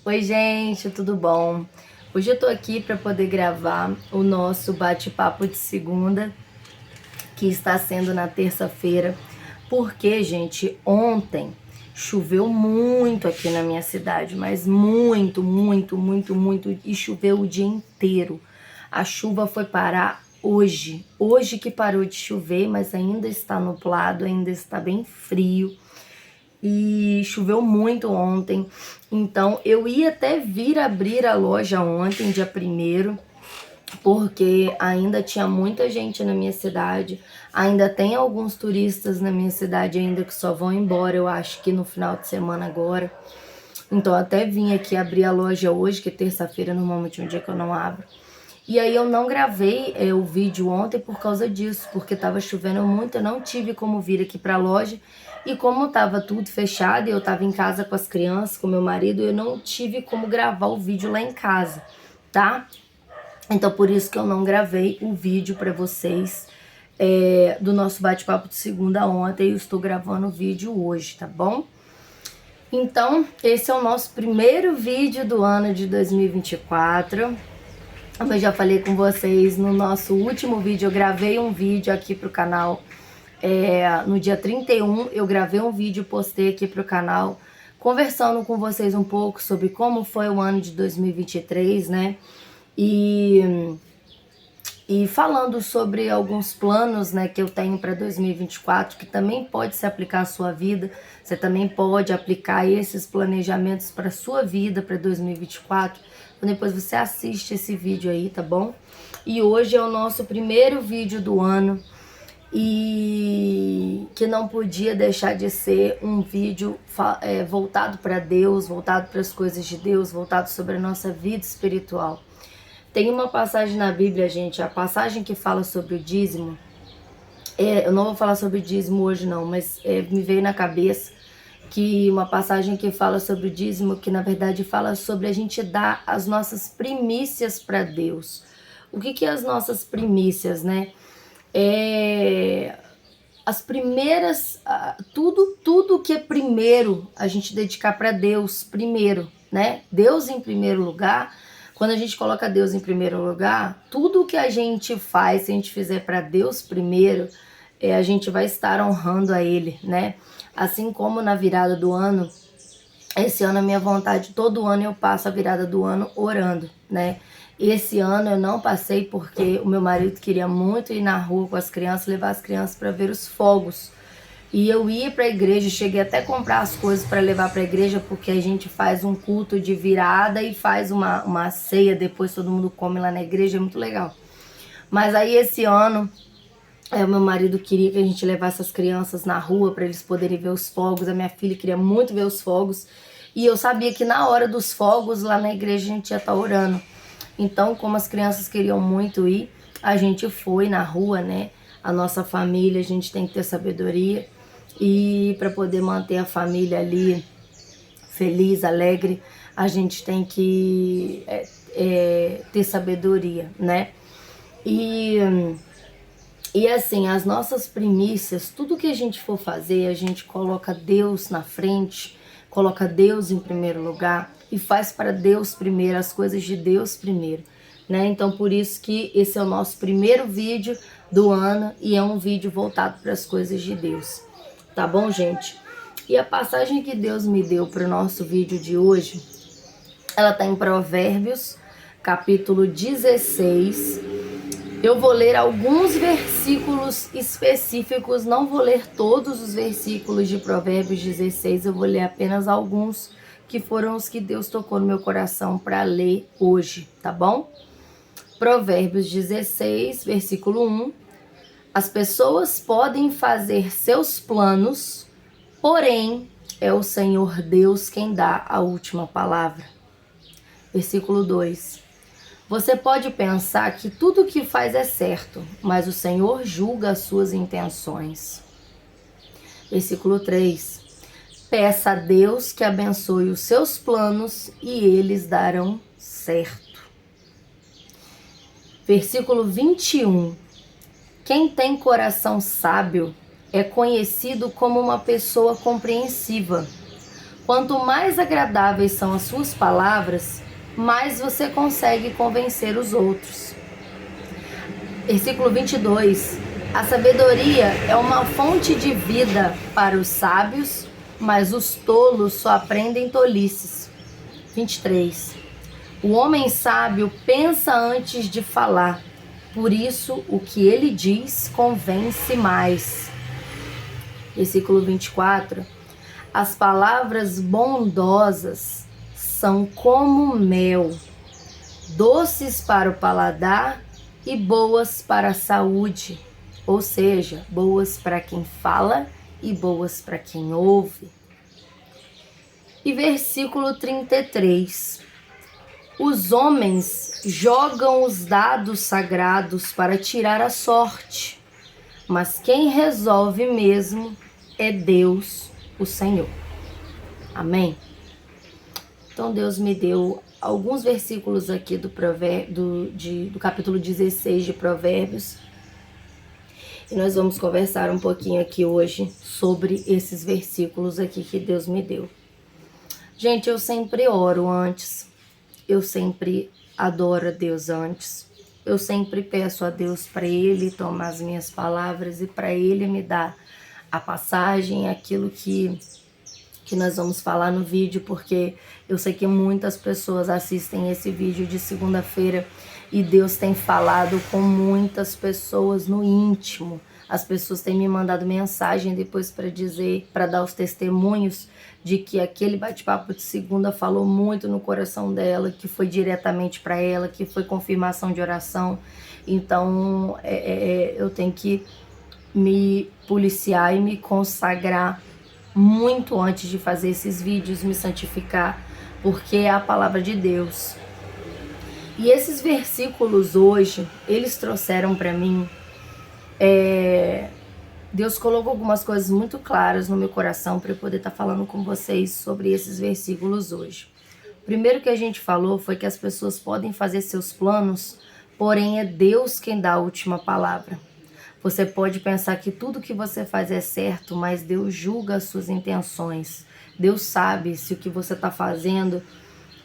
Oi, gente, tudo bom? Hoje eu tô aqui para poder gravar o nosso bate-papo de segunda, que está sendo na terça-feira, porque, gente, ontem choveu muito aqui na minha cidade, mas muito, muito, muito, muito, e choveu o dia inteiro. A chuva foi parar hoje que parou de chover, mas ainda está nublado, ainda está bem frio. E choveu muito ontem, então eu ia até vir abrir a loja ontem, dia 1º, porque ainda tinha muita gente na minha cidade, ainda tem alguns turistas na minha cidade ainda que só vão embora, eu acho que no final de semana agora. Então até vim aqui abrir a loja hoje, que é terça-feira, normalmente é um dia que eu não abro. E aí eu não gravei o vídeo ontem por causa disso, porque tava chovendo muito, eu não tive como vir aqui pra loja. E como tava tudo fechado e eu tava em casa com as crianças, com meu marido, eu não tive como gravar o vídeo lá em casa, tá? Então por isso que eu não gravei o vídeo pra vocês do nosso bate-papo de segunda ontem. Eu estou gravando o vídeo hoje, tá bom? Então esse é o nosso primeiro vídeo do ano de 2024. Como eu já falei com vocês no nosso último vídeo, eu gravei um vídeo aqui pro canal. No dia 31, eu gravei um vídeo e postei aqui pro canal, conversando com vocês um pouco sobre como foi o ano de 2023, né? E falando sobre alguns planos, né, que eu tenho para 2024, que também pode se aplicar à sua vida. Você também pode aplicar esses planejamentos para sua vida para 2024. Então depois você assiste esse vídeo aí, tá bom? E hoje é o nosso primeiro vídeo do ano e que não podia deixar de ser um vídeo voltado para Deus, voltado para as coisas de Deus, voltado sobre a nossa vida espiritual. Tem uma passagem na Bíblia, gente, a passagem que fala sobre o dízimo. Eu não vou falar sobre o dízimo hoje não, mas me veio na cabeça que uma passagem que fala sobre o dízimo, que na verdade fala sobre a gente dar as nossas primícias para Deus. O que é as nossas primícias, né? As primeiras, tudo que é primeiro, a gente dedicar para Deus primeiro, né? Deus em primeiro lugar. Quando a gente coloca Deus em primeiro lugar, tudo que a gente faz, se a gente fizer para Deus primeiro, a gente vai estar honrando a Ele, né? Assim como na virada do ano, esse ano a minha vontade, todo ano eu passo a virada do ano orando, né? Esse ano eu não passei porque o meu marido queria muito ir na rua com as crianças, levar as crianças para ver os fogos. E eu ia para a igreja, cheguei até a comprar as coisas para levar para a igreja, porque a gente faz um culto de virada e faz uma ceia, depois todo mundo come lá na igreja, é muito legal. Mas aí esse ano, o meu marido queria que a gente levasse as crianças na rua para eles poderem ver os fogos, a minha filha queria muito ver os fogos, e eu sabia que na hora dos fogos lá na igreja a gente ia estar orando. Então, como as crianças queriam muito ir, a gente foi na rua, né? A nossa família, a gente tem que ter sabedoria. E para poder manter a família ali feliz, alegre, a gente tem que ter sabedoria, né? E assim, as nossas primícias, tudo que a gente for fazer, a gente coloca Deus na frente, coloca Deus em primeiro lugar e faz para Deus primeiro, as coisas de Deus primeiro, né? Então por isso que esse é o nosso primeiro vídeo do ano e é um vídeo voltado para as coisas de Deus. Tá bom, gente? E a passagem que Deus me deu para o nosso vídeo de hoje, ela tá em Provérbios, capítulo 16. Eu vou ler alguns versículos específicos, não vou ler todos os versículos de Provérbios 16, eu vou ler apenas alguns que foram os que Deus tocou no meu coração para ler hoje, tá bom? Provérbios 16, versículo 1. As pessoas podem fazer seus planos, porém é o Senhor Deus quem dá a última palavra. Versículo 2. Você pode pensar que tudo o que faz é certo, mas o Senhor julga as suas intenções. Versículo 3. Peça a Deus que abençoe os seus planos e eles darão certo. Versículo 21. Quem tem coração sábio é conhecido como uma pessoa compreensiva. Quanto mais agradáveis são as suas palavras, mais você consegue convencer os outros. Versículo 22. A sabedoria é uma fonte de vida para os sábios, mas os tolos só aprendem tolices. 23. O homem sábio pensa antes de falar, por isso o que ele diz convence mais. Versículo 24. As palavras bondosas são como mel, doces para o paladar e boas para a saúde, ou seja, boas para quem fala e boas para quem ouve. E versículo 33. Os homens jogam os dados sagrados para tirar a sorte, mas quem resolve mesmo é Deus, o Senhor. Amém? Então Deus me deu alguns versículos aqui do capítulo 16 de Provérbios. E nós vamos conversar um pouquinho aqui hoje sobre esses versículos aqui que Deus me deu. Gente, eu sempre oro antes. Eu sempre adoro a Deus antes. Eu sempre peço a Deus para Ele tomar as minhas palavras e para Ele me dar a passagem, aquilo que nós vamos falar no vídeo, porque eu sei que muitas pessoas assistem esse vídeo de segunda-feira e Deus tem falado com muitas pessoas no íntimo. As pessoas têm me mandado mensagem depois para dar os testemunhos de que aquele bate-papo de segunda falou muito no coração dela, que foi diretamente para ela, que foi confirmação de oração. Então eu tenho que me policiar e me consagrar muito antes de fazer esses vídeos, me santificar, porque é a palavra de Deus. E esses versículos hoje, eles trouxeram para mim, Deus colocou algumas coisas muito claras no meu coração para eu poder estar falando com vocês sobre esses versículos hoje. O primeiro que a gente falou foi que as pessoas podem fazer seus planos, porém é Deus quem dá a última palavra. Você pode pensar que tudo que você faz é certo, mas Deus julga as suas intenções. Deus sabe se o que você está fazendo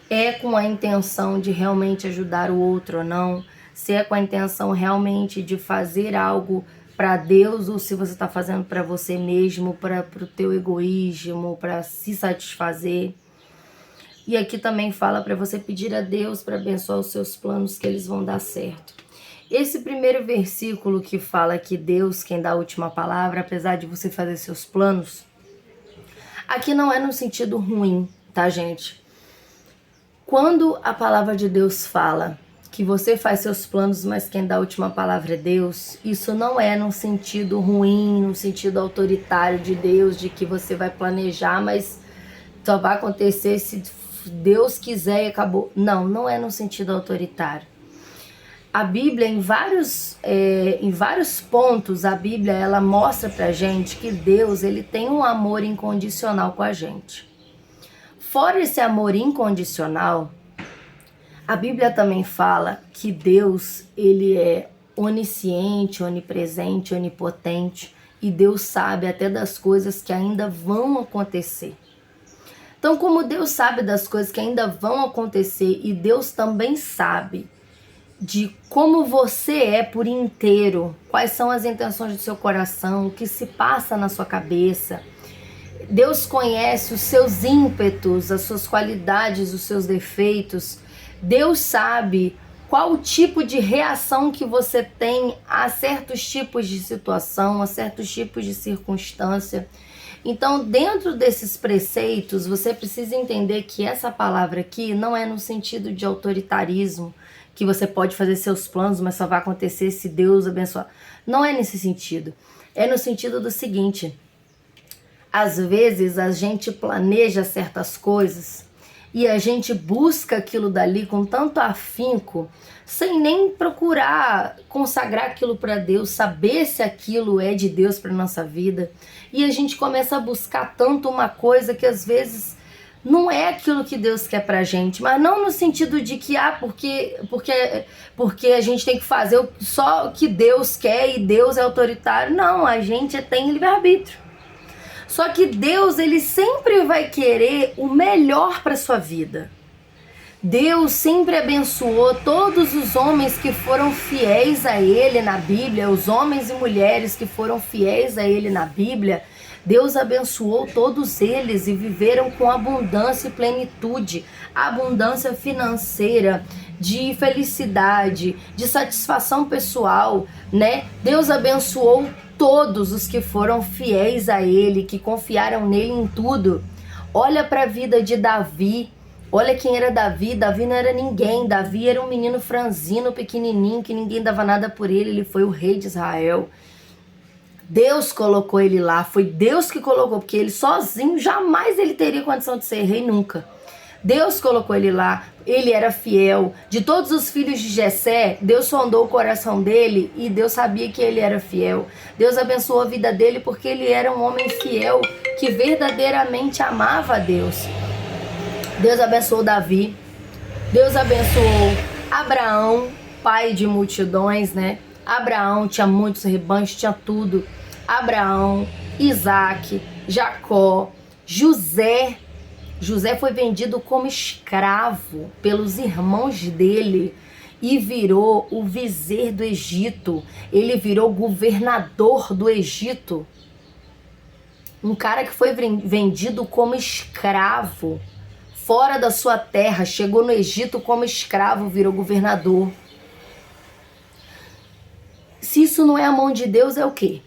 é com a intenção de realmente ajudar o outro ou não, se é com a intenção realmente de fazer algo para Deus ou se você está fazendo para você mesmo, para o teu egoísmo, para se satisfazer. E aqui também fala para você pedir a Deus para abençoar os seus planos, que eles vão dar certo. Esse primeiro versículo que fala que Deus quem dá a última palavra, apesar de você fazer seus planos, aqui não é no sentido ruim, tá, gente? Quando a palavra de Deus fala que você faz seus planos, mas quem dá a última palavra é Deus, isso não é no sentido ruim, no sentido autoritário de Deus, de que você vai planejar, mas só vai acontecer se Deus quiser e acabou. Não, não é no sentido autoritário. A Bíblia, em vários pontos, a Bíblia ela mostra pra gente que Deus ele tem um amor incondicional com a gente. Fora esse amor incondicional, a Bíblia também fala que Deus ele é onisciente, onipresente, onipotente e Deus sabe até das coisas que ainda vão acontecer. Então, como Deus sabe das coisas que ainda vão acontecer e Deus também sabe de como você é por inteiro, quais são as intenções do seu coração, o que se passa na sua cabeça. Deus conhece os seus ímpetos, as suas qualidades, os seus defeitos. Deus sabe qual o tipo de reação que você tem a certos tipos de situação, a certos tipos de circunstância. Então, dentro desses preceitos, você precisa entender que essa palavra aqui não é no sentido de autoritarismo, que você pode fazer seus planos, mas só vai acontecer se Deus abençoar. Não é nesse sentido. É no sentido do seguinte: às vezes a gente planeja certas coisas e a gente busca aquilo dali com tanto afinco, sem nem procurar consagrar aquilo para Deus, saber se aquilo é de Deus para nossa vida. E a gente começa a buscar tanto uma coisa que às vezes não é aquilo que Deus quer pra gente, mas não no sentido de que porque a gente tem que fazer só o que Deus quer e Deus é autoritário. Não, a gente tem livre-arbítrio. Só que Deus, ele sempre vai querer o melhor para sua vida. Deus sempre abençoou todos os homens que foram fiéis a Ele na Bíblia, os homens e mulheres que foram fiéis a Ele na Bíblia. Deus abençoou todos eles e viveram com abundância e plenitude, abundância financeira, de felicidade, de satisfação pessoal, né? Deus abençoou todos os que foram fiéis a Ele, que confiaram nele em tudo. Olha para a vida de Davi. Olha quem era Davi. Davi não era ninguém. Davi era um menino franzino, pequenininho, que ninguém dava nada por ele. Ele foi o rei de Israel. Deus colocou ele lá. Foi Deus que colocou, porque ele sozinho jamais ele teria condição de ser rei, nunca. Deus colocou ele lá. Ele era fiel. De todos os filhos de Jessé, Deus sondou o coração dele e Deus sabia que ele era fiel. Deus abençoou a vida dele porque ele era um homem fiel que verdadeiramente amava a Deus. Deus abençoou Davi. Deus abençoou Abraão, pai de multidões, né? Abraão tinha muitos rebanhos, tinha tudo. Abraão, Isaac, Jacó, José. José foi vendido como escravo pelos irmãos dele e virou o vizir do Egito. Ele virou governador do Egito. Um cara que foi vendido como escravo, fora da sua terra, chegou no Egito como escravo, virou governador. Se isso não é a mão de Deus, é o quê?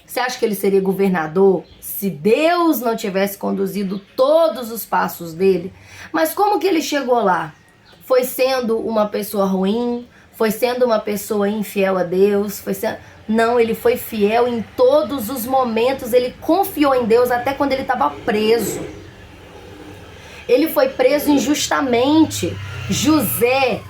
Você acha que ele seria governador se Deus não tivesse conduzido todos os passos dele? Mas como que ele chegou lá? Foi sendo uma pessoa ruim? Foi sendo uma pessoa infiel a Deus? Não, ele foi fiel em todos os momentos. Ele confiou em Deus até quando ele estava preso. Ele foi preso injustamente. José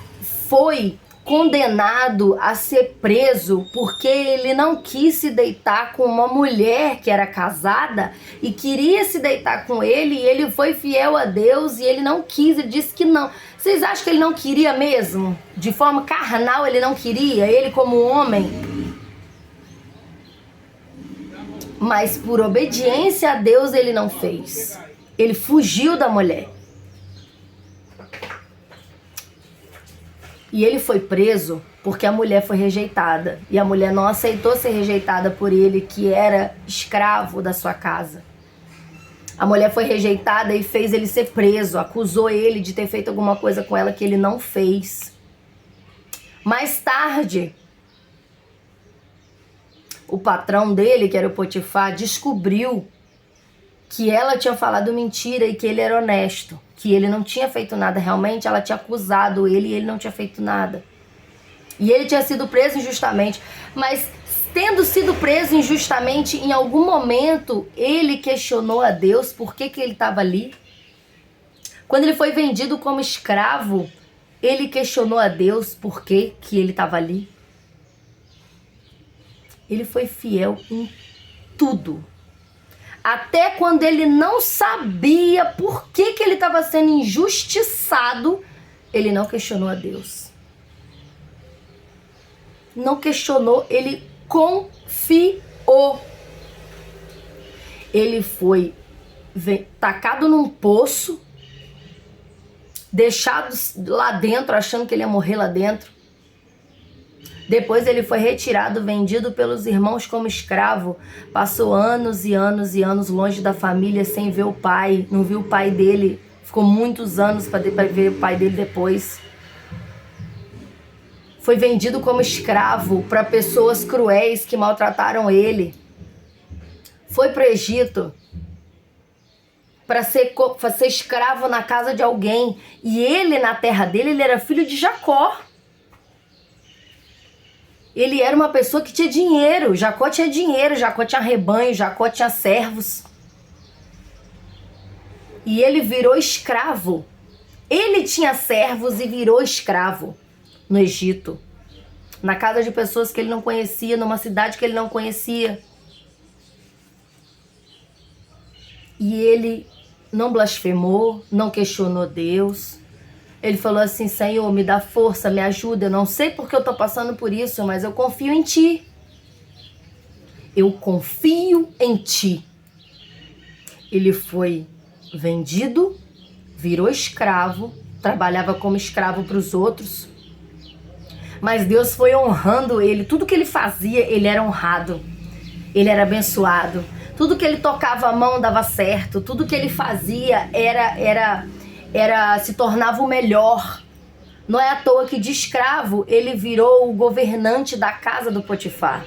foi condenado a ser preso porque ele não quis se deitar com uma mulher que era casada e queria se deitar com ele, e ele foi fiel a Deus e ele não quis, ele disse que não. Vocês acham que ele não queria mesmo? De forma carnal ele não queria, ele como homem? Mas por obediência a Deus ele não fez. Ele fugiu da mulher. E ele foi preso porque a mulher foi rejeitada. E a mulher não aceitou ser rejeitada por ele, que era escravo da sua casa. A mulher foi rejeitada e fez ele ser preso. Acusou ele de ter feito alguma coisa com ela que ele não fez. Mais tarde, o patrão dele, que era o Potifar, descobriu que ela tinha falado mentira e que ele era honesto, que ele não tinha feito nada realmente. Ela tinha acusado ele e ele não tinha feito nada. E ele tinha sido preso injustamente. Mas tendo sido preso injustamente, em algum momento ele questionou a Deus por que ele estava ali. Quando ele foi vendido como escravo, ele questionou a Deus por que ele estava ali. Ele foi fiel em tudo. Até quando ele não sabia por que ele estava sendo injustiçado, ele não questionou a Deus. Não questionou, ele confiou. Ele foi tacado num poço, deixado lá dentro, achando que ele ia morrer lá dentro. Depois ele foi retirado, vendido pelos irmãos como escravo. Passou anos e anos e anos longe da família, sem ver o pai. Não viu o pai dele. Ficou muitos anos para ver o pai dele depois. Foi vendido como escravo para pessoas cruéis que maltrataram ele. Foi para o Egito para ser escravo na casa de alguém. E ele, na terra dele, ele era filho de Jacó. Ele era uma pessoa que tinha dinheiro. Jacó tinha dinheiro, Jacó tinha rebanho, Jacó tinha servos. E ele virou escravo. Ele tinha servos e virou escravo no Egito. Na casa de pessoas que ele não conhecia, numa cidade que ele não conhecia. E ele não blasfemou, não questionou Deus. Ele falou assim: Senhor, me dá força, me ajuda. Eu não sei porque eu estou passando por isso, mas eu confio em Ti. eu confio em ti. Ele foi vendido, virou escravo, trabalhava como escravo para os outros, mas Deus foi honrando ele. Tudo que ele fazia, ele era honrado, ele era abençoado. Tudo que ele tocava a mão dava certo, tudo que ele fazia se tornava o melhor. Não é à toa que de escravo ele virou o governante da casa do Potifar.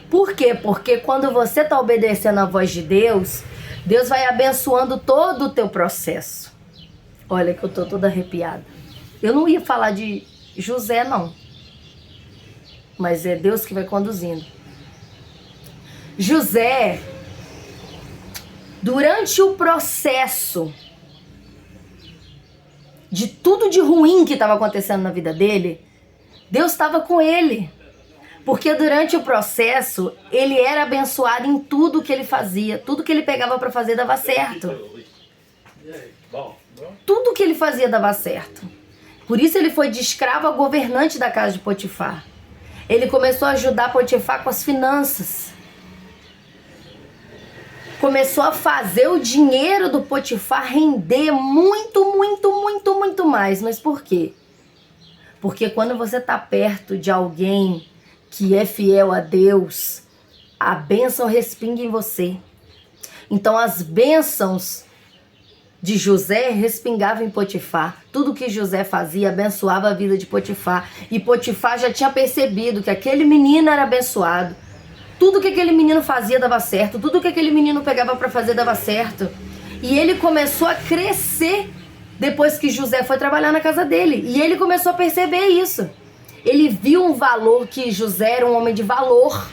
Por quê? Porque quando você está obedecendo a voz de Deus, Deus vai abençoando todo o teu processo. Olha que eu tô toda arrepiada. Eu não ia falar de José, não. Mas é Deus que vai conduzindo. José, durante o processo de tudo de ruim que estava acontecendo na vida dele, Deus estava com ele. Porque durante o processo, ele era abençoado em tudo que ele fazia. Tudo que ele pegava para fazer dava certo. Tudo que ele fazia dava certo. Por isso ele foi de escravo a governante da casa de Potifar. Ele começou a ajudar Potifar com as finanças. Começou a fazer o dinheiro do Potifar render muito mais. Mas por quê? Porque quando você está perto de alguém que é fiel a Deus, a bênção respinga em você. Então as bênçãos de José respingavam em Potifar. Tudo que José fazia abençoava a vida de Potifar. E Potifar já tinha percebido que aquele menino era abençoado. Tudo que aquele menino fazia dava certo. Tudo que aquele menino pegava para fazer dava certo. E ele começou a crescer depois que José foi trabalhar na casa dele. E ele começou a perceber isso. Ele viu um valor, que José era um homem de valor.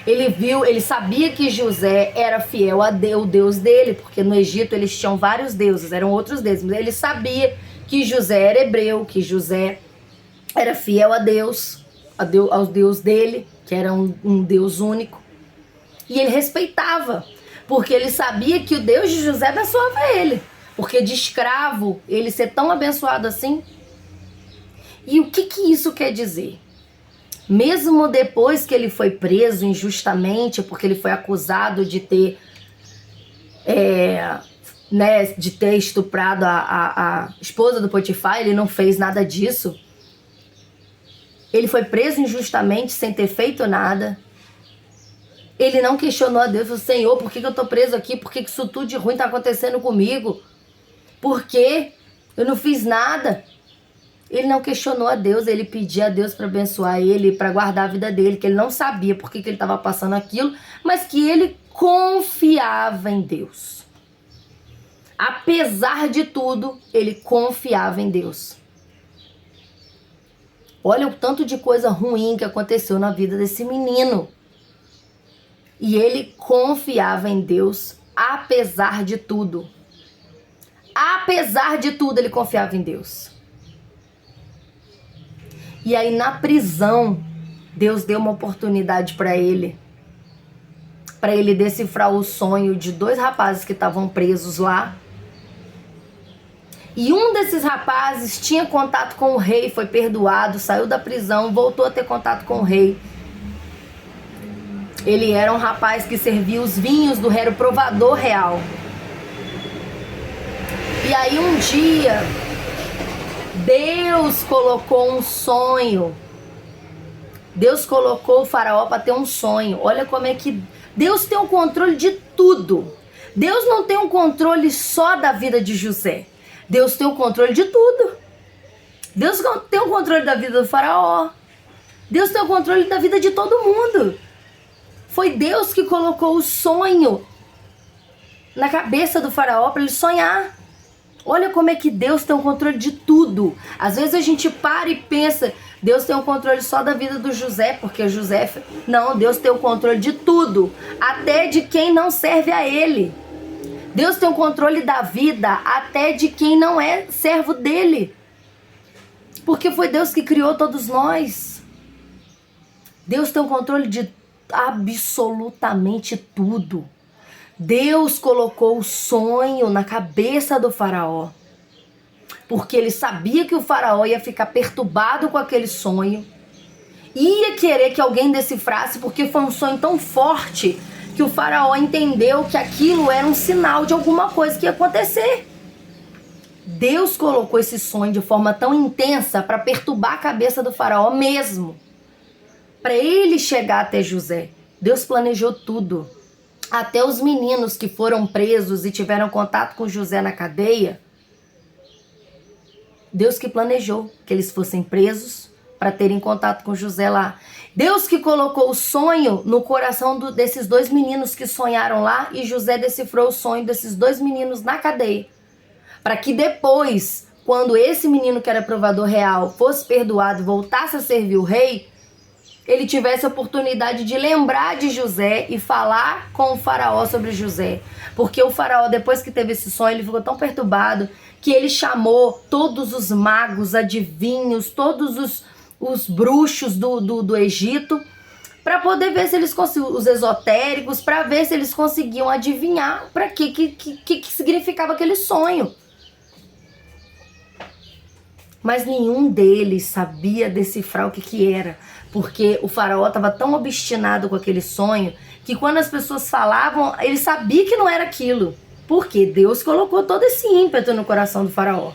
Ele sabia que José era fiel a Deus, o Deus dele, porque no Egito eles tinham vários deuses, eram outros deuses. Mas ele sabia que José era hebreu, que José era fiel a Deus, ao Deus dele, que era um Deus único. E ele respeitava, porque ele sabia que o Deus de José abençoava ele. Porque de escravo, ele ser tão abençoado assim. E o que isso quer dizer? Mesmo depois que ele foi preso injustamente, porque ele foi acusado de ter, de ter estuprado a esposa do Potifar, ele não fez nada disso. Ele foi preso injustamente, sem ter feito nada. Ele não questionou a Deus, falou: Senhor, por que eu tô preso aqui? Por que isso tudo de ruim tá acontecendo comigo? Por quê? Eu não fiz nada. Ele não questionou a Deus, ele pedia a Deus para abençoar ele, para guardar a vida dele, que ele não sabia por que ele estava passando aquilo, mas que ele confiava em Deus. Apesar de tudo, ele confiava em Deus. Olha o tanto de coisa ruim que aconteceu na vida desse menino. E ele confiava em Deus, apesar de tudo. Apesar de tudo, ele confiava em Deus. E aí na prisão, Deus deu uma oportunidade para ele decifrar o sonho de 2 rapazes que estavam presos lá. E um desses rapazes tinha contato com o rei, foi perdoado, saiu da prisão, voltou a ter contato com o rei. Ele era um rapaz que servia os vinhos do rei, era o provador real. E aí um dia, Deus colocou um sonho. Deus colocou o faraó para ter um sonho. Olha como é que Deus tem o controle de tudo. Deus não tem um controle só da vida de José. Deus tem o controle de tudo. Deus tem o controle da vida do faraó. Deus tem o controle da vida de todo mundo. Foi Deus que colocou o sonho na cabeça do faraó para ele sonhar. Olha como é que Deus tem o controle de tudo. Às vezes a gente para e pensa, Deus tem o controle só da vida do José, porque José... Não, Deus tem o controle de tudo, até de quem não serve a ele. Deus tem o controle da vida até de quem não é servo dele. Porque foi Deus que criou todos nós. Deus tem o controle de absolutamente tudo. Deus colocou o sonho na cabeça do faraó, porque ele sabia que o faraó ia ficar perturbado com aquele sonho ia querer que alguém decifrasse, porque foi um sonho tão forte que o faraó entendeu que aquilo era um sinal de alguma coisa que ia acontecer. Deus colocou esse sonho de forma tão intensa para perturbar a cabeça do faraó mesmo. Para ele chegar até José. Deus planejou tudo. Até os meninos que foram presos e tiveram contato com José na cadeia, Deus que planejou que eles fossem presos para terem contato com José lá. Deus que colocou o sonho no coração desses dois meninos que sonharam lá, e José decifrou o sonho desses dois meninos na cadeia. Para que depois, quando esse menino que era provador real fosse perdoado e voltasse a servir o rei, ele tivesse a oportunidade de lembrar de José e falar com o faraó sobre José. Porque o faraó, depois que teve esse sonho, ele ficou tão perturbado que ele chamou todos os magos, adivinhos, todos os bruxos do Egito, para poder ver se eles conseguiam, os esotéricos, para ver se eles conseguiam adivinhar para que significava aquele sonho. Mas nenhum deles sabia decifrar o que era, porque o faraó estava tão obstinado com aquele sonho que quando as pessoas falavam, ele sabia que não era aquilo, porque Deus colocou todo esse ímpeto no coração do faraó.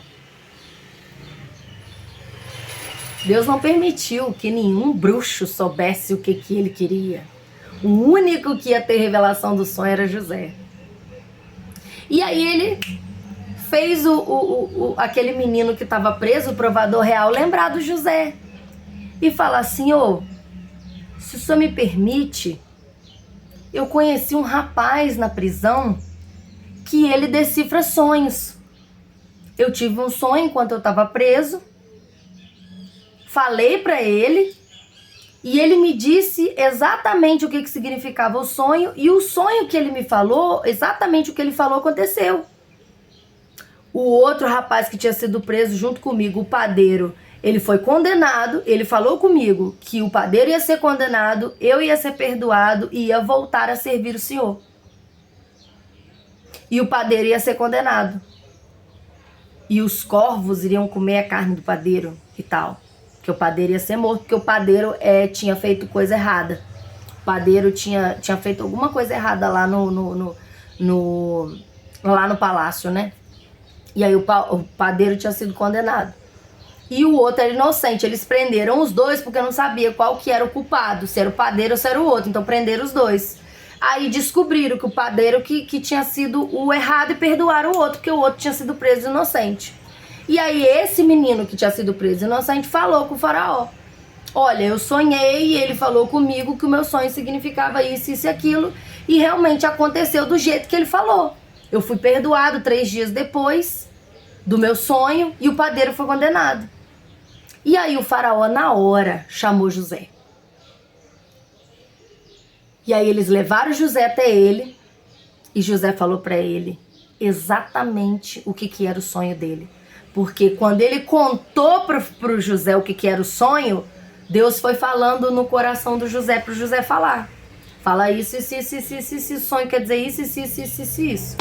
Deus não permitiu que nenhum bruxo soubesse o que ele queria. O único que ia ter revelação do sonho era José. E aí ele fez aquele menino que estava preso, o provador real, lembrar do José. E falar assim: ô, se o senhor me permite, eu conheci um rapaz na prisão que ele decifra sonhos. Eu tive um sonho enquanto eu estava preso, falei para ele e ele me disse exatamente o que significava o sonho, e o sonho que ele me falou, exatamente o que ele falou, aconteceu. O outro rapaz que tinha sido preso junto comigo, o padeiro, ele foi condenado, ele falou comigo que o padeiro ia ser condenado, eu ia ser perdoado e ia voltar a servir o Senhor. E o padeiro ia ser condenado. E os corvos iriam comer a carne do padeiro e tal. Porque o padeiro ia ser morto, porque o padeiro tinha feito coisa errada. O padeiro tinha feito alguma coisa errada lá lá no palácio, né? E aí o padeiro tinha sido condenado. E o outro era inocente. Eles prenderam os dois porque não sabia qual que era o culpado, se era o padeiro ou se era o outro. Então prenderam os dois. Aí descobriram que o padeiro que tinha sido o errado e perdoaram o outro, porque o outro tinha sido preso inocente. E aí esse menino que tinha sido preso inocente falou com o faraó: olha, eu sonhei e ele falou comigo que o meu sonho significava isso, isso e aquilo. E realmente aconteceu do jeito que ele falou. Eu fui perdoado 3 dias depois do meu sonho e o padeiro foi condenado. E aí o faraó na hora chamou José. E aí eles levaram José até ele e José falou para ele exatamente o que era o sonho dele. Porque quando ele contou pro José o que era o sonho, Deus foi falando no coração do José pro José falar. Fala isso, isso, sonho quer dizer isso, isso.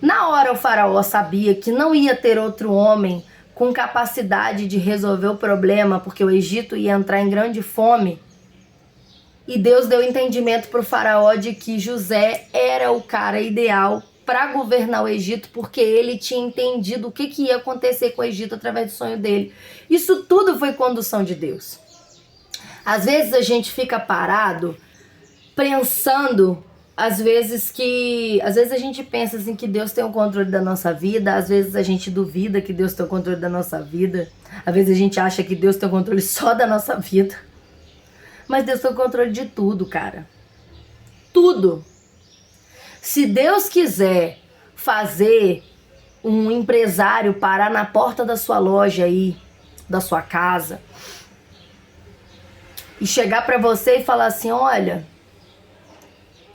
Na hora o faraó sabia que não ia ter outro homem com capacidade de resolver o problema, porque o Egito ia entrar em grande fome. E Deus deu entendimento para o faraó de que José era o cara ideal para governar o Egito, porque ele tinha entendido o que ia acontecer com o Egito através do sonho dele. Isso tudo foi condução de Deus. Às vezes a gente fica parado pensando, às vezes a gente pensa assim que Deus tem o controle da nossa vida, às vezes a gente duvida que Deus tem o controle da nossa vida, às vezes a gente acha que Deus tem o controle só da nossa vida. Mas Deus tem o controle de tudo, cara. Tudo. Se Deus quiser fazer um empresário parar na porta da sua loja aí, da sua casa, e chegar pra você e falar assim: olha,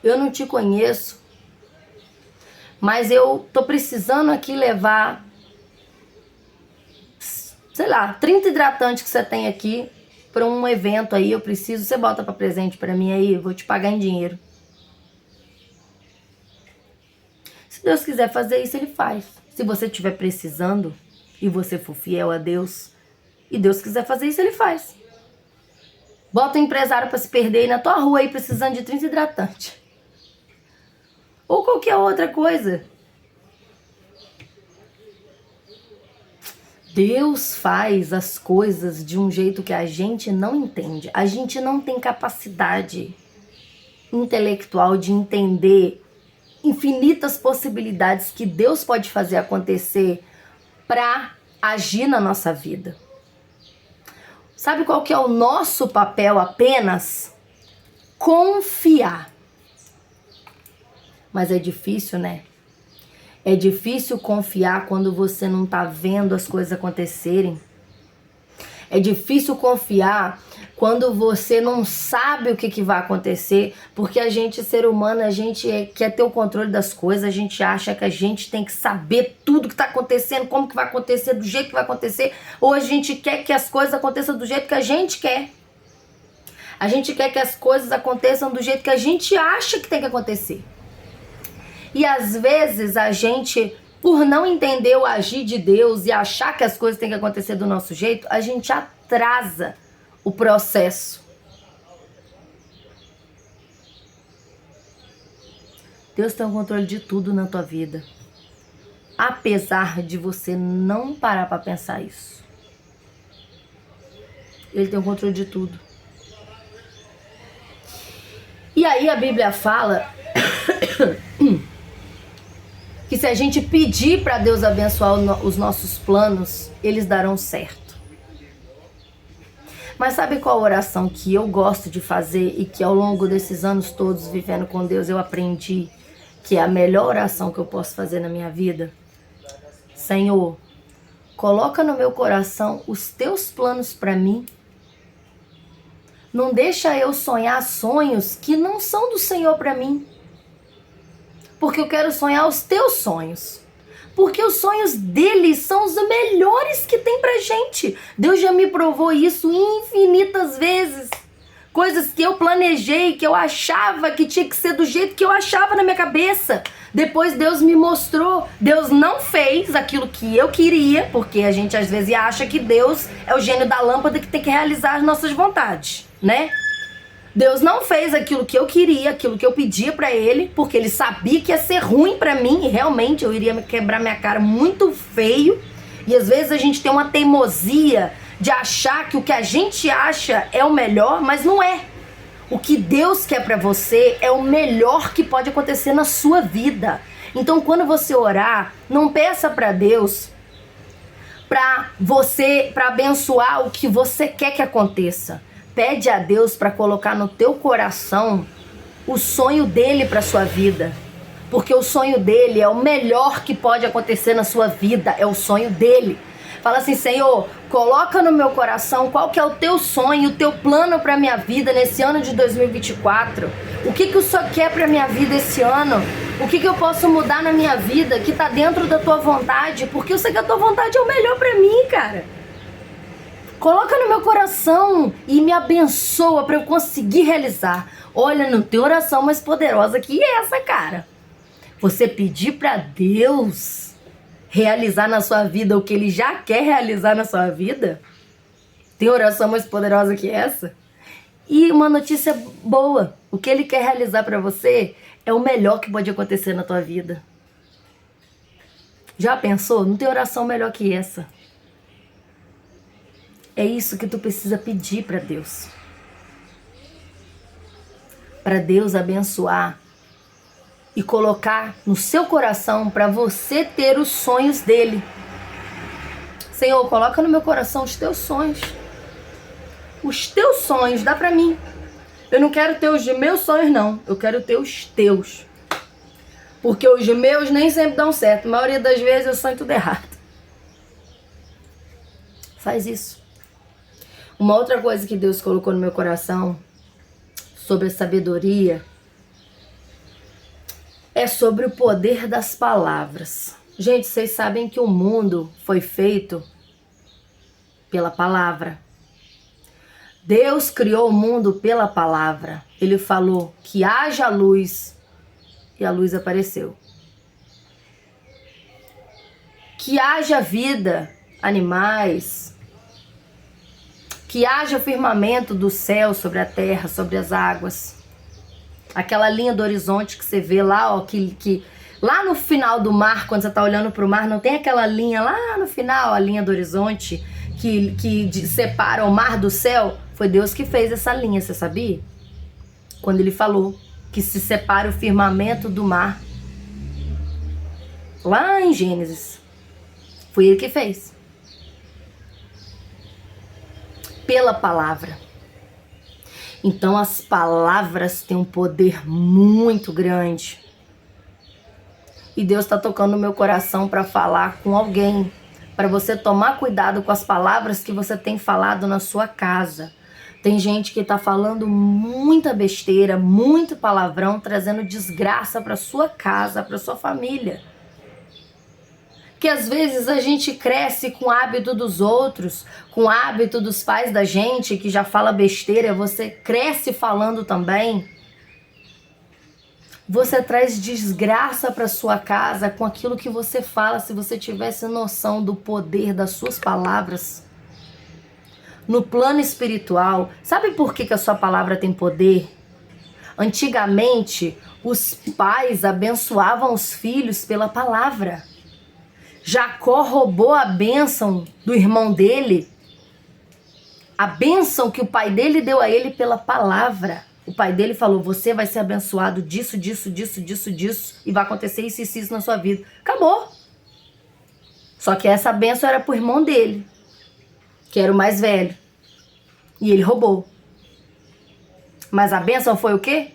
eu não te conheço, mas eu tô precisando aqui levar, sei lá, 30 hidratantes que você tem aqui para um evento aí, eu preciso, você bota para presente para mim aí, eu vou te pagar em dinheiro. Se Deus quiser fazer isso, ele faz. Se você estiver precisando e você for fiel a Deus e Deus quiser fazer isso, ele faz. Bota um empresário para se perder aí na tua rua aí precisando de 30 hidratantes. Ou qualquer outra coisa. Deus faz as coisas de um jeito que a gente não entende. A gente não tem capacidade intelectual de entender infinitas possibilidades que Deus pode fazer acontecer para agir na nossa vida. Sabe qual que é o nosso papel apenas? Confiar. Mas é difícil, né? É difícil confiar quando você não tá vendo as coisas acontecerem. É difícil confiar quando você não sabe o que vai acontecer, porque a gente, ser humano, a gente quer ter o controle das coisas, a gente acha que a gente tem que saber tudo que tá acontecendo, como que vai acontecer, do jeito que vai acontecer, ou a gente quer que as coisas aconteçam do jeito que a gente quer. A gente quer que as coisas aconteçam do jeito que a gente acha que tem que acontecer. E às vezes a gente, por não entender o agir de Deus e achar que as coisas têm que acontecer do nosso jeito, a gente atrasa o processo. Deus tem o controle de tudo na tua vida. Apesar de você não parar para pensar isso. Ele tem o controle de tudo. E aí a Bíblia fala que se a gente pedir para Deus abençoar os nossos planos, eles darão certo. Mas sabe qual oração que eu gosto de fazer e que ao longo desses anos todos vivendo com Deus eu aprendi que é a melhor oração que eu posso fazer na minha vida? Senhor, coloca no meu coração os teus planos para mim. Não deixa eu sonhar sonhos que não são do Senhor para mim. Porque eu quero sonhar os teus sonhos. Porque os sonhos dele são os melhores que tem pra gente. Deus já me provou isso infinitas vezes. Coisas que eu planejei, que eu achava que tinha que ser do jeito que eu achava na minha cabeça. Depois Deus me mostrou. Deus não fez aquilo que eu queria, porque a gente às vezes acha que Deus é o gênio da lâmpada que tem que realizar as nossas vontades, né? Deus não fez aquilo que eu queria, aquilo que eu pedia pra ele, porque ele sabia que ia ser ruim pra mim e realmente eu iria quebrar minha cara muito feio. E às vezes a gente tem uma teimosia de achar que o que a gente acha é o melhor, mas não é. O que Deus quer pra você é o melhor que pode acontecer na sua vida. Então quando você orar, não peça pra Deus pra abençoar o que você quer que aconteça. Pede a Deus para colocar no teu coração o sonho dele para sua vida. Porque o sonho dele é o melhor que pode acontecer na sua vida. É o sonho dele. Fala assim, Senhor, coloca no meu coração qual que é o teu sonho, o teu plano para minha vida nesse ano de 2024. O que o Senhor quer para minha vida esse ano? O que eu posso mudar na minha vida que tá dentro da tua vontade? Porque eu sei que a tua vontade é o melhor para mim, cara. Coloca no meu coração e me abençoa para eu conseguir realizar. Olha, não tem oração mais poderosa que essa, cara. Você pedir para Deus realizar na sua vida o que Ele já quer realizar na sua vida. Tem oração mais poderosa que essa? E uma notícia boa. O que Ele quer realizar para você é o melhor que pode acontecer na tua vida. Já pensou? Não tem oração melhor que essa. É isso que tu precisa pedir para Deus. Para Deus abençoar e colocar no seu coração para você ter os sonhos dele. Senhor, coloca no meu coração os teus sonhos. Os teus sonhos, dá para mim. Eu não quero ter os meus sonhos, não. Eu quero ter os teus. Porque os meus nem sempre dão certo. A maioria das vezes eu sonho tudo errado. Faz isso. Uma outra coisa que Deus colocou no meu coração sobre a sabedoria é sobre o poder das palavras. Gente, vocês sabem que o mundo foi feito pela palavra. Deus criou o mundo pela palavra. Ele falou que haja luz e a luz apareceu. Que haja vida, animais, Que haja firmamento do céu sobre a terra, sobre as águas. Aquela linha do horizonte que você vê lá, ó, que lá no final do mar, quando você tá olhando pro mar, não tem aquela linha lá no final, a linha do horizonte, que separa o mar do céu? Foi Deus que fez essa linha, você sabia? Quando ele falou que se separa o firmamento do mar. Lá em Gênesis. Foi ele que fez. Pela palavra. Então as palavras têm um poder muito grande. E Deus está tocando no meu coração para falar com alguém. Para você tomar cuidado com as palavras que você tem falado na sua casa. Tem gente que está falando muita besteira, muito palavrão, trazendo desgraça para sua casa, para sua família. Que às vezes a gente cresce com o hábito dos outros, com o hábito dos pais da gente, que já fala besteira, você cresce falando também. Você traz desgraça para sua casa com aquilo que você fala, se você tivesse noção do poder das suas palavras. No plano espiritual, sabe por que a sua palavra tem poder? Antigamente, os pais abençoavam os filhos pela palavra. Jacó roubou a bênção do irmão dele, a bênção que o pai dele deu a ele pela palavra. O pai dele falou, você vai ser abençoado disso, disso, disso, disso, disso, e vai acontecer isso, isso, isso na sua vida. Acabou. Só que essa bênção era pro irmão dele, que era o mais velho. E ele roubou. Mas a bênção foi o quê?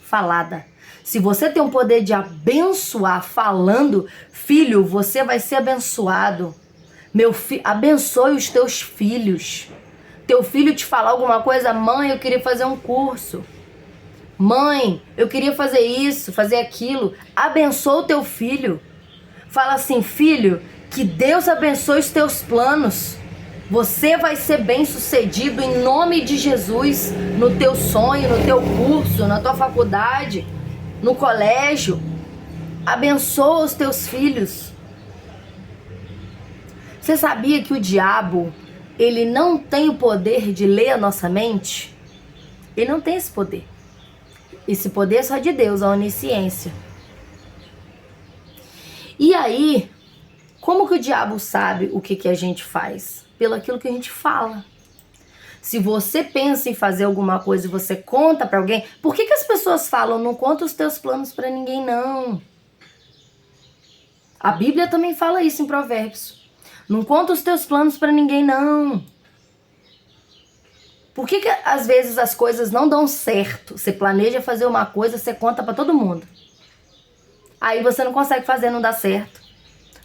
Falada. Se você tem o poder de abençoar falando, filho, você vai ser abençoado. Meu filho, abençoe os teus filhos. Teu filho te falar alguma coisa, mãe, eu queria fazer um curso. Mãe, eu queria fazer isso, fazer aquilo. Abençoa o teu filho. Fala assim, filho, que Deus abençoe os teus planos. Você vai ser bem sucedido em nome de Jesus, no teu sonho, no teu curso, na tua faculdade, no colégio. Abençoa os teus filhos. Você sabia que o diabo, ele não tem o poder de ler a nossa mente? Ele não tem esse poder. Esse poder é só de Deus, a onisciência. E aí, como que o diabo sabe o que a gente faz? Pelo aquilo que a gente fala. Se você pensa em fazer alguma coisa e você conta pra alguém, por que as pessoas falam, não conta os teus planos pra ninguém, não? A Bíblia também fala isso em Provérbios. Não conta os teus planos pra ninguém, não. Por que às vezes as coisas não dão certo? Você planeja fazer uma coisa, você conta pra todo mundo. Aí você não consegue fazer, não dá certo.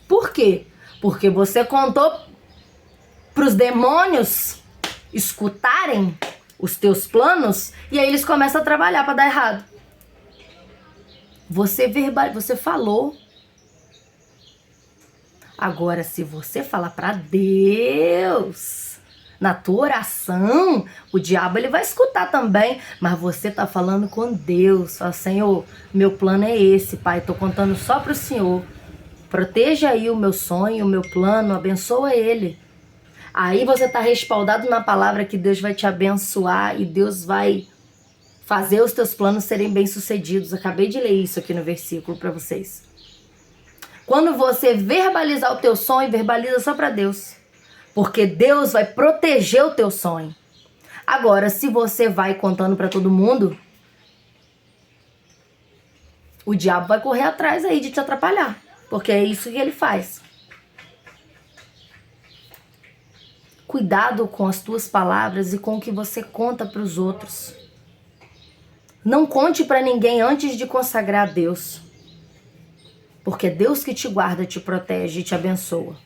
Por quê? Porque você contou pros demônios escutarem os teus planos e aí eles começam a trabalhar pra dar errado. Você falou. Agora, se você falar pra Deus, na tua oração, o diabo ele vai escutar também, mas você tá falando com Deus. Fala, Senhor, meu plano é esse, Pai, tô contando só pro Senhor. Proteja aí o meu sonho, o meu plano, abençoa ele. Aí você tá respaldado na palavra que Deus vai te abençoar e Deus vai fazer os teus planos serem bem-sucedidos. Acabei de ler isso aqui no versículo para vocês. Quando você verbalizar o teu sonho, verbaliza só para Deus. Porque Deus vai proteger o teu sonho. Agora, se você vai contando para todo mundo, o diabo vai correr atrás aí de te atrapalhar. Porque é isso que ele faz. Cuidado com as tuas palavras e com o que você conta para os outros. Não conte para ninguém antes de consagrar a Deus. Porque é Deus que te guarda, te protege e te abençoa.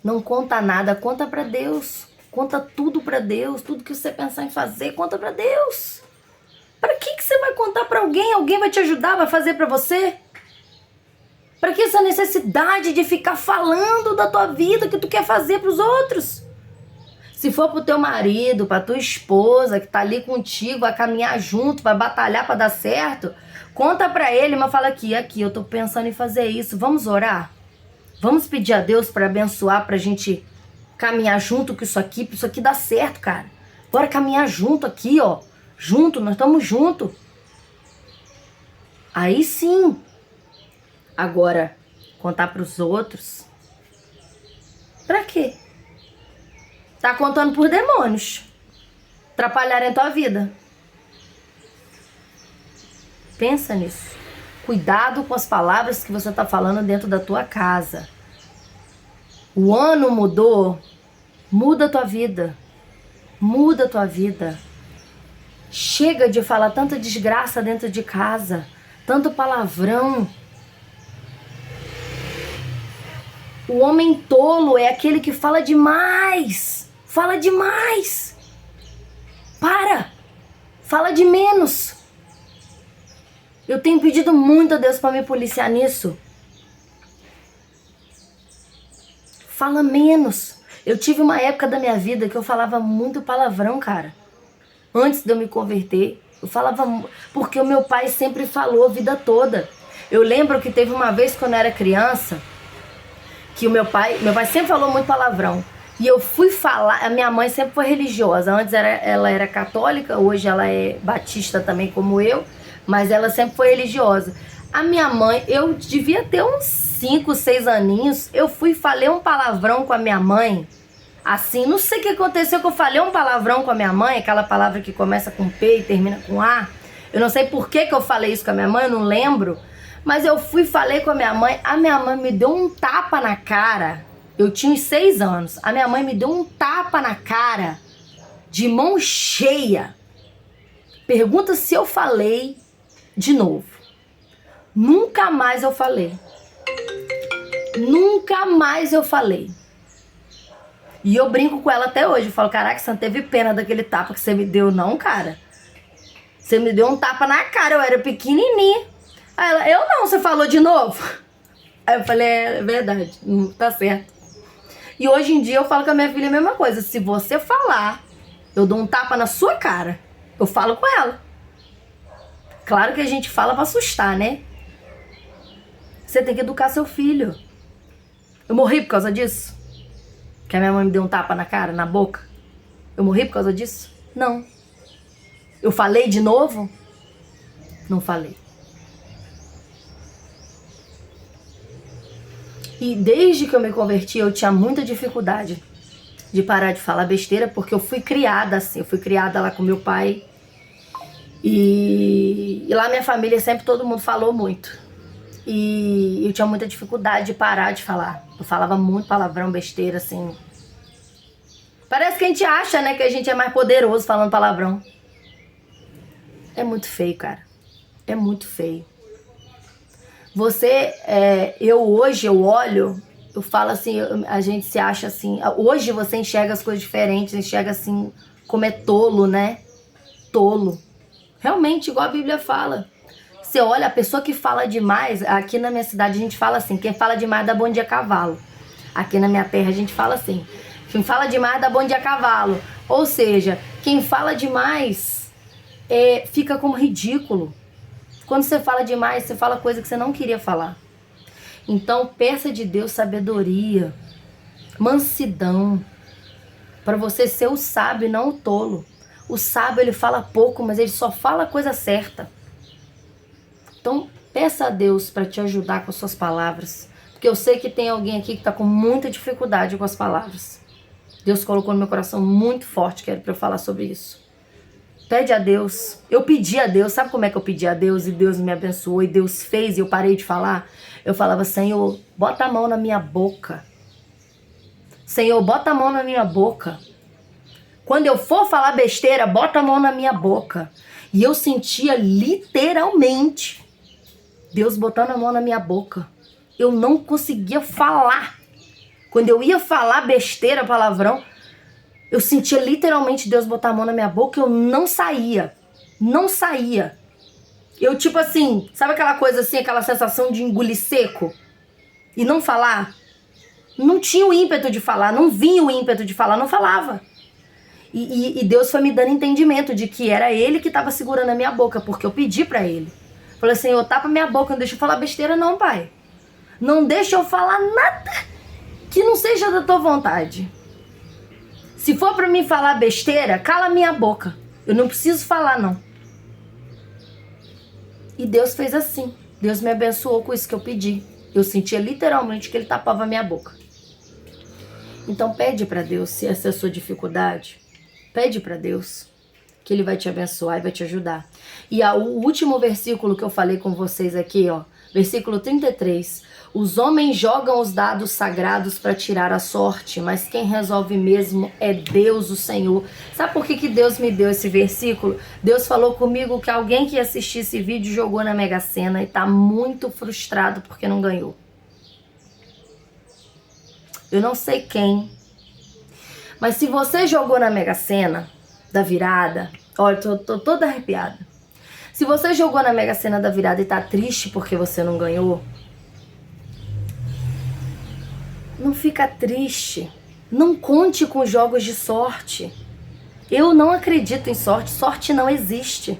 Não conta nada, conta para Deus. Conta tudo para Deus. Tudo que você pensar em fazer, conta para Deus. Para que você vai contar para alguém? Alguém vai te ajudar, vai fazer para você? Para que essa necessidade de ficar falando da tua vida que tu quer fazer para os outros? Se for pro teu marido, pra tua esposa que tá ali contigo, vai caminhar junto, vai batalhar para dar certo, conta para ele, mas fala aqui, eu tô pensando em fazer isso. Vamos orar? Vamos pedir a Deus para abençoar, pra gente caminhar junto com isso aqui dá certo, cara. Bora caminhar junto aqui, ó. Junto, nós estamos juntos. Aí sim. Agora, contar pros outros. Pra quê? Tá contando por demônios. Atrapalharem a tua vida. Pensa nisso. Cuidado com as palavras que você tá falando dentro da tua casa. O ano mudou. Muda a tua vida. Muda a tua vida. Chega de falar tanta desgraça dentro de casa. Tanto palavrão. O homem tolo é aquele que fala demais. Fala demais. Para. Fala de menos. Eu tenho pedido muito a Deus para me policiar nisso. Fala menos. Eu tive uma época da minha vida que eu falava muito palavrão, cara. Antes de eu me converter, eu falava... Porque o meu pai sempre falou a vida toda. Eu lembro que teve uma vez quando eu era criança, que o meu pai sempre falou muito palavrão. E eu fui falar... A minha mãe sempre foi religiosa. Antes ela era católica, hoje ela é batista também como eu. Mas ela sempre foi religiosa. A minha mãe, eu devia ter uns 5, 6 aninhos. Eu fui e falei um palavrão com a minha mãe. Assim, não sei o que aconteceu que eu falei um palavrão com a minha mãe. Aquela palavra que começa com P e termina com A. Eu não sei por que eu falei isso com a minha mãe, eu não lembro. Mas eu fui e falei com a minha mãe. A minha mãe me deu um tapa na cara. Eu tinha uns 6 anos. A minha mãe me deu um tapa na cara. De mão cheia. Pergunta se eu falei de novo. Nunca mais eu falei. Nunca mais eu falei. E eu brinco com ela até hoje. Eu falo, caraca, você não teve pena daquele tapa que você me deu, não, cara? Você me deu um tapa na cara, eu era pequenininha. Aí ela, eu não, você falou de novo? Aí eu falei, é verdade, tá certo. E hoje em dia eu falo com a minha filha a mesma coisa. Se você falar, eu dou um tapa na sua cara. Eu falo com ela. Claro que a gente fala pra assustar, né? Você tem que educar seu filho. Eu morri por causa disso? Que a minha mãe me deu um tapa na cara, na boca? Eu morri por causa disso? Não. Eu falei de novo? Não falei. E desde que eu me converti, eu tinha muita dificuldade de parar de falar besteira, porque eu fui criada assim. Eu fui criada lá com meu pai. E lá minha família sempre todo mundo falou muito. E eu tinha muita dificuldade de parar de falar. Eu falava muito palavrão, besteira, assim. Parece que a gente acha, né, que a gente é mais poderoso falando palavrão. É muito feio, cara. É muito feio. Você, hoje eu olho, eu falo assim, a gente se acha assim. Hoje você enxerga as coisas diferentes, enxerga assim, como é tolo, né? Tolo. Realmente, igual a Bíblia fala. Você olha, a pessoa que fala demais, aqui na minha cidade a gente fala assim, quem fala demais dá bom dia a cavalo. Aqui na minha terra a gente fala assim, quem fala demais dá bom dia a cavalo. Ou seja, quem fala demais fica como ridículo. Quando você fala demais, você fala coisa que você não queria falar. Então, peça de Deus sabedoria, mansidão, para você ser o sábio e não o tolo. O sábio, ele fala pouco, mas ele só fala a coisa certa. Então, peça a Deus para te ajudar com as suas palavras. Porque eu sei que tem alguém aqui que está com muita dificuldade com as palavras. Deus colocou no meu coração muito forte, que era para eu falar sobre isso. Pede a Deus. Eu pedi a Deus. Sabe como é que eu pedi a Deus? E Deus me abençoou. E Deus fez e eu parei de falar. Eu falava, Senhor, bota a mão na minha boca. Senhor, bota a mão na minha boca. Quando eu for falar besteira, bota a mão na minha boca. E eu sentia literalmente Deus botando a mão na minha boca. Eu não conseguia falar. Quando eu ia falar besteira, palavrão, eu sentia literalmente Deus botar a mão na minha boca e eu não saía. Não saía. Eu tipo assim, sabe aquela coisa assim, aquela sensação de engolir seco? E não falar? Não tinha o ímpeto de falar, não vinha o ímpeto de falar, não falava. E Deus foi me dando entendimento de que era Ele que estava segurando a minha boca, porque eu pedi pra Ele. Falei assim, Senhor, tapa minha boca, não deixa eu falar besteira não, Pai. Não deixa eu falar nada que não seja da tua vontade. Se for para mim falar besteira, cala minha boca. Eu não preciso falar, não. E Deus fez assim. Deus me abençoou com isso que eu pedi. Eu sentia literalmente que ele tapava minha boca. Então pede para Deus, se essa é a sua dificuldade, pede para Deus que ele vai te abençoar e vai te ajudar. E o último versículo que eu falei com vocês aqui, ó, versículo 33. Os homens jogam os dados sagrados para tirar a sorte, mas quem resolve mesmo é Deus, o Senhor. Sabe por que Deus me deu esse versículo? Deus falou comigo que alguém que assistiu esse vídeo jogou na Mega Sena e tá muito frustrado porque não ganhou. Eu não sei quem, mas se você jogou na Mega Sena da virada, olha, tô toda arrepiada. Se você jogou na Mega Sena da virada e tá triste porque você não ganhou, não fica triste. Não conte com jogos de sorte. Eu não acredito em sorte. Sorte não existe.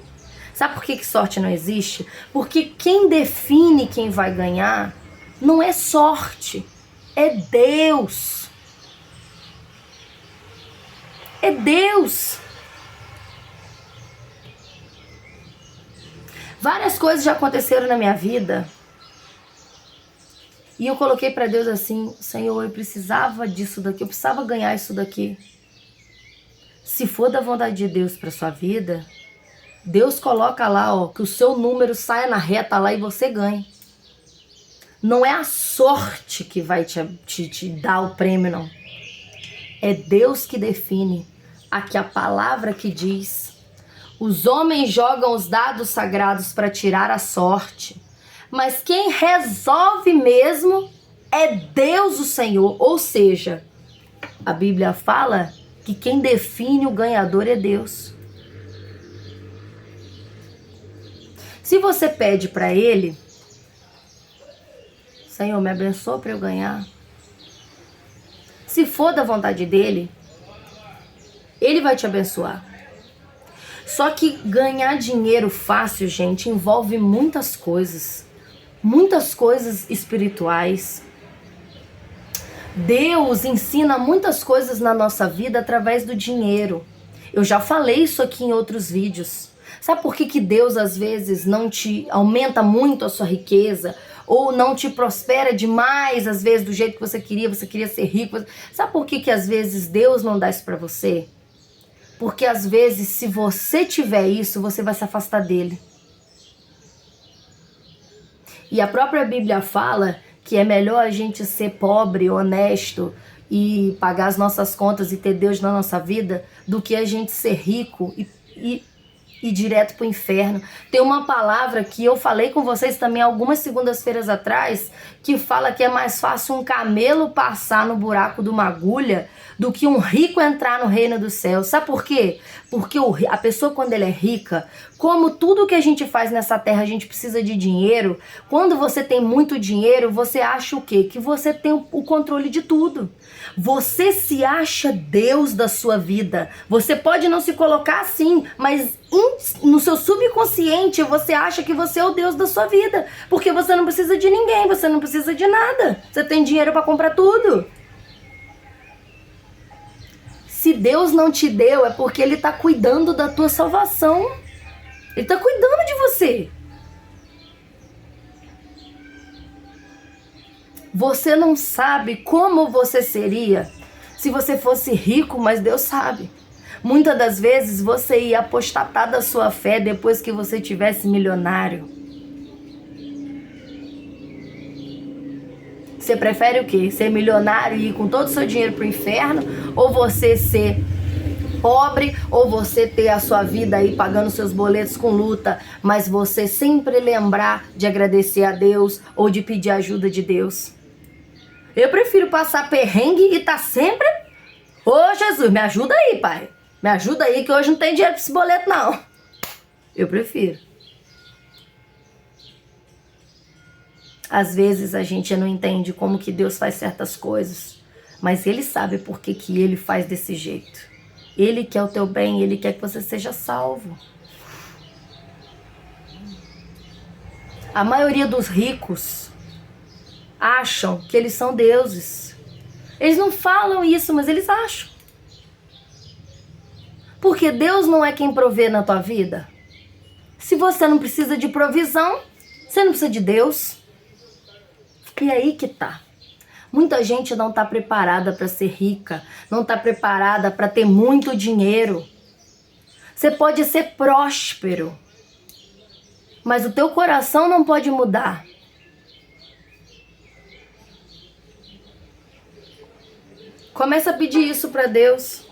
Sabe por que sorte não existe? Porque quem define quem vai ganhar não é sorte. É Deus. É Deus. Várias coisas já aconteceram na minha vida. E eu coloquei para Deus assim, Senhor, eu precisava disso daqui, eu precisava ganhar isso daqui. Se for da vontade de Deus para sua vida, Deus coloca lá, ó, que o seu número saia na reta lá e você ganhe. Não é a sorte que vai te dar o prêmio, não. É Deus que define. Aqui a palavra que diz, os homens jogam os dados sagrados para tirar a sorte, mas quem resolve mesmo é Deus, o Senhor. Ou seja, a Bíblia fala que quem define o ganhador é Deus. Se você pede para Ele, Senhor, me abençoa para eu ganhar. Se for da vontade dEle, Ele vai te abençoar. Só que ganhar dinheiro fácil, gente, envolve muitas coisas. Muitas coisas espirituais. Deus ensina muitas coisas na nossa vida através do dinheiro. Eu já falei isso aqui em outros vídeos. Sabe por que Deus às vezes não te aumenta muito a sua riqueza? Ou não te prospera demais, às vezes, do jeito que você queria ser rico? Sabe por que às vezes Deus não dá isso pra você? Porque às vezes, se você tiver isso, você vai se afastar dele. E a própria Bíblia fala que é melhor a gente ser pobre, honesto e pagar as nossas contas e ter Deus na nossa vida do que a gente ser rico e ir direto pro inferno. Tem uma palavra que eu falei com vocês também algumas segundas-feiras atrás, que fala que é mais fácil um camelo passar no buraco de uma agulha do que um rico entrar no reino dos céus. Sabe por quê? Porque a pessoa, quando ela é rica, como tudo que a gente faz nessa terra, a gente precisa de dinheiro. Quando você tem muito dinheiro, você acha o quê? Que você tem o controle de tudo. Você se acha Deus da sua vida. Você pode não se colocar assim, mas no seu subconsciente você acha que você é o Deus da sua vida. Porque você não precisa de ninguém, você não precisa de nada. Você tem dinheiro para comprar tudo. Se Deus não te deu, é porque Ele está cuidando da tua salvação. Ele está cuidando de você. Você não sabe como você seria se você fosse rico, mas Deus sabe. Muitas das vezes você ia apostatar da sua fé depois que você tivesse milionário. Você prefere o quê? Ser milionário e ir com todo o seu dinheiro pro inferno? Ou você ser pobre? Ou você ter a sua vida aí pagando seus boletos com luta, mas você sempre lembrar de agradecer a Deus ou de pedir ajuda de Deus? Eu prefiro passar perrengue e tá sempre... Ô Jesus, me ajuda aí, pai. Me ajuda aí que hoje não tem dinheiro pra esse boleto, não. Eu prefiro. Às vezes a gente não entende como que Deus faz certas coisas, mas Ele sabe por que Ele faz desse jeito. Ele quer o teu bem, Ele quer que você seja salvo. A maioria dos ricos acham que eles são deuses. Eles não falam isso, mas eles acham. Porque Deus não é quem provê na tua vida. Se você não precisa de provisão, você não precisa de Deus. E aí que tá. Muita gente não tá preparada para ser rica, não tá preparada para ter muito dinheiro. Você pode ser próspero, mas o teu coração não pode mudar. Começa a pedir isso para Deus.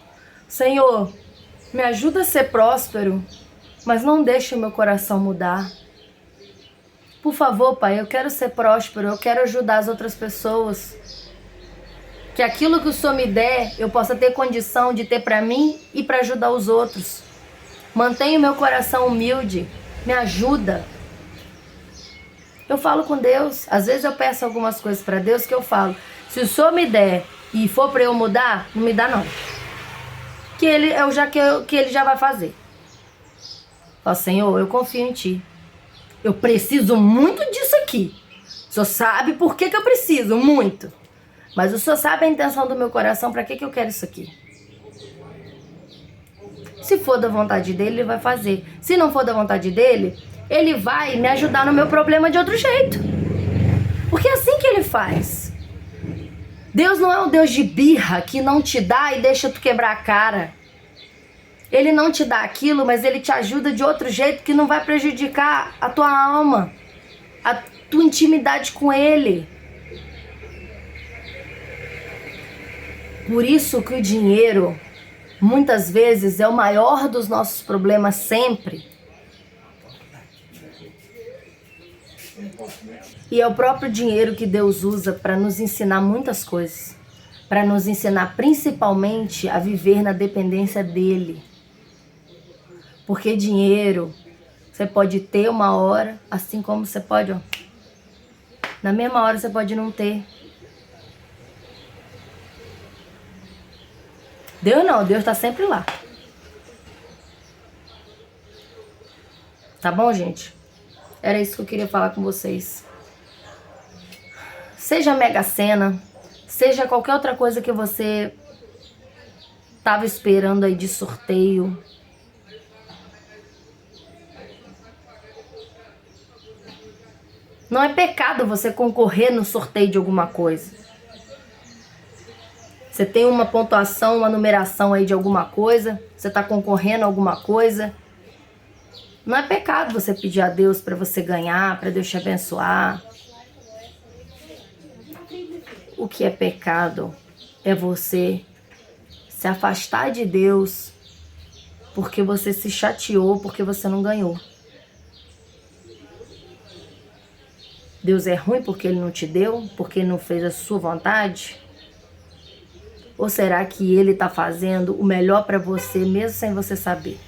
Senhor, me ajuda a ser próspero, mas não deixe o meu coração mudar. Por favor, Pai, eu quero ser próspero, eu quero ajudar as outras pessoas. Que aquilo que o Senhor me der, eu possa ter condição de ter para mim e para ajudar os outros. Mantenha o meu coração humilde, me ajuda. Eu falo com Deus, às vezes eu peço algumas coisas para Deus que eu falo, se o Senhor me der e for para eu mudar, não me dá não. Que ele já vai fazer. Ó Senhor, eu confio em Ti. Eu preciso muito disso aqui. O Senhor sabe por que eu preciso, muito. Mas o Senhor sabe a intenção do meu coração, para que eu quero isso aqui. Se for da vontade dele, ele vai fazer. Se não for da vontade dele, ele vai me ajudar no meu problema de outro jeito. Porque é assim que ele faz. Deus não é um Deus de birra que não te dá e deixa tu quebrar a cara. Ele não te dá aquilo, mas ele te ajuda de outro jeito que não vai prejudicar a tua alma, a tua intimidade com ele. Por isso que o dinheiro, muitas vezes, é o maior dos nossos problemas sempre. E é o próprio dinheiro que Deus usa para nos ensinar muitas coisas. Para nos ensinar principalmente a viver na dependência dele. Porque dinheiro você pode ter uma hora, assim como você pode, ó, na mesma hora você pode não ter. Deus não, Deus tá sempre lá. Tá bom, gente? Era isso que eu queria falar com vocês. Seja Mega Sena, seja qualquer outra coisa que você tava esperando aí de sorteio. Não é pecado você concorrer no sorteio de alguma coisa. Você tem uma pontuação, uma numeração aí de alguma coisa, você está concorrendo a alguma coisa. Não é pecado você pedir a Deus para você ganhar, para Deus te abençoar. O que é pecado é você se afastar de Deus porque você se chateou, porque você não ganhou. Deus é ruim porque Ele não te deu? Porque Ele não fez a sua vontade? Ou será que Ele está fazendo o melhor para você mesmo sem você saber?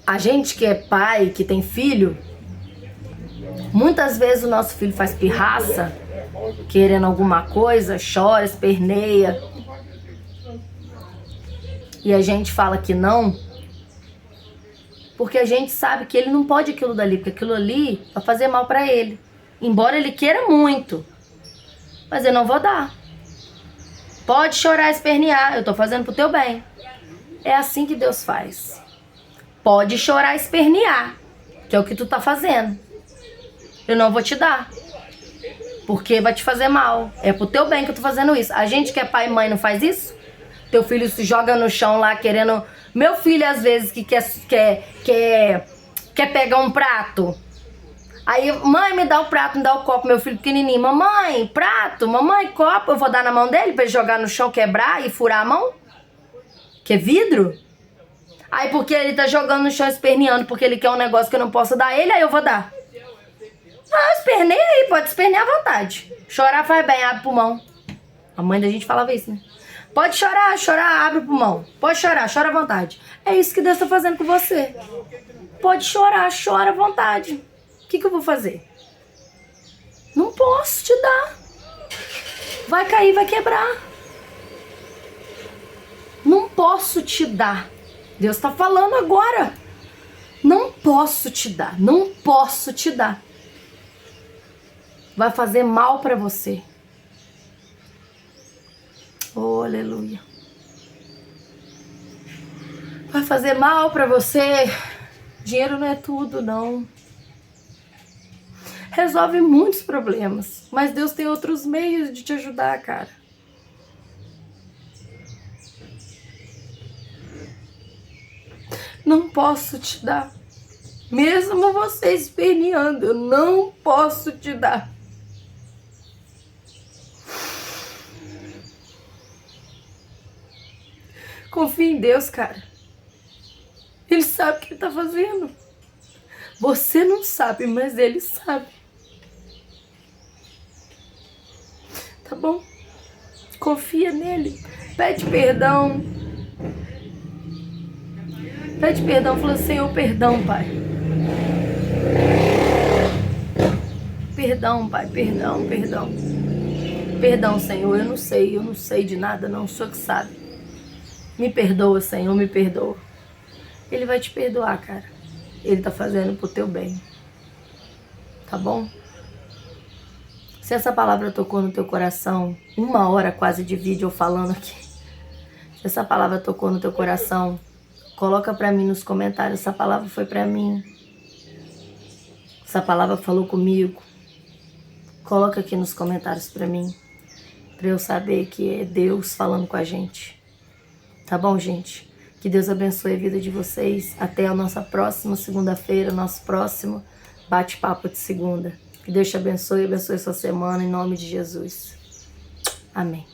A gente que é pai, que tem filho, muitas vezes o nosso filho faz pirraça, querendo alguma coisa, chora, esperneia. E a gente fala que não, porque a gente sabe que ele não pode aquilo dali, porque aquilo ali vai fazer mal para ele. Embora ele queira muito, mas eu não vou dar. Pode chorar, espernear, eu tô fazendo pro teu bem. É assim que Deus faz. Pode chorar, espernear, que é o que tu tá fazendo. Eu não vou te dar, porque vai te fazer mal. É pro teu bem que eu tô fazendo isso. A gente que é pai e mãe não faz isso? Teu filho se joga no chão lá querendo... Meu filho às vezes que quer pegar um prato. Aí, mãe, me dá o prato, me dá o copo, meu filho pequenininho. Mamãe, prato, mamãe, copo. Eu vou dar na mão dele pra ele jogar no chão, quebrar e furar a mão? Que é vidro? Aí porque ele tá jogando no chão, esperneando, porque ele quer um negócio que eu não posso dar a ele, aí eu vou dar. Ah, esperneia aí, pode espernear à vontade. Chorar faz bem, abre o pulmão. A mãe da gente falava isso, né? Pode chorar, abre o pulmão. Pode chorar, chora à vontade. É isso que Deus tá fazendo com você. Pode chorar, chora à vontade. O que eu vou fazer? Não posso te dar. Vai cair, vai quebrar. Não posso te dar. Deus tá falando agora. Não posso te dar, não posso te dar. Vai fazer mal pra você. Oh, aleluia. Vai fazer mal pra você? Dinheiro não é tudo, não. Resolve muitos problemas, mas Deus tem outros meios de te ajudar, cara. Não posso te dar. Mesmo você esperneando, eu não posso te dar. Confia em Deus, cara. Ele sabe o que ele tá fazendo. Você não sabe, mas ele sabe. Tá bom? Confia nele. Pede perdão. Pede perdão. Fala, Senhor, perdão, Pai. Perdão, Pai. Perdão, perdão. Perdão, Senhor. Eu não sei de nada, não. O Senhor que sabe. Me perdoa, Senhor, me perdoa. Ele vai te perdoar, cara. Ele tá fazendo pro teu bem. Tá bom? Se essa palavra tocou no teu coração, 1 hora quase de vídeo eu falando aqui. Se essa palavra tocou no teu coração, coloca pra mim nos comentários. Essa palavra foi pra mim. Essa palavra falou comigo. Coloca aqui nos comentários pra mim. Pra eu saber que é Deus falando com a gente. Tá bom, gente? Que Deus abençoe a vida de vocês. Até a nossa próxima segunda-feira, nosso próximo bate-papo de segunda. Que Deus te abençoe, abençoe sua semana, em nome de Jesus. Amém.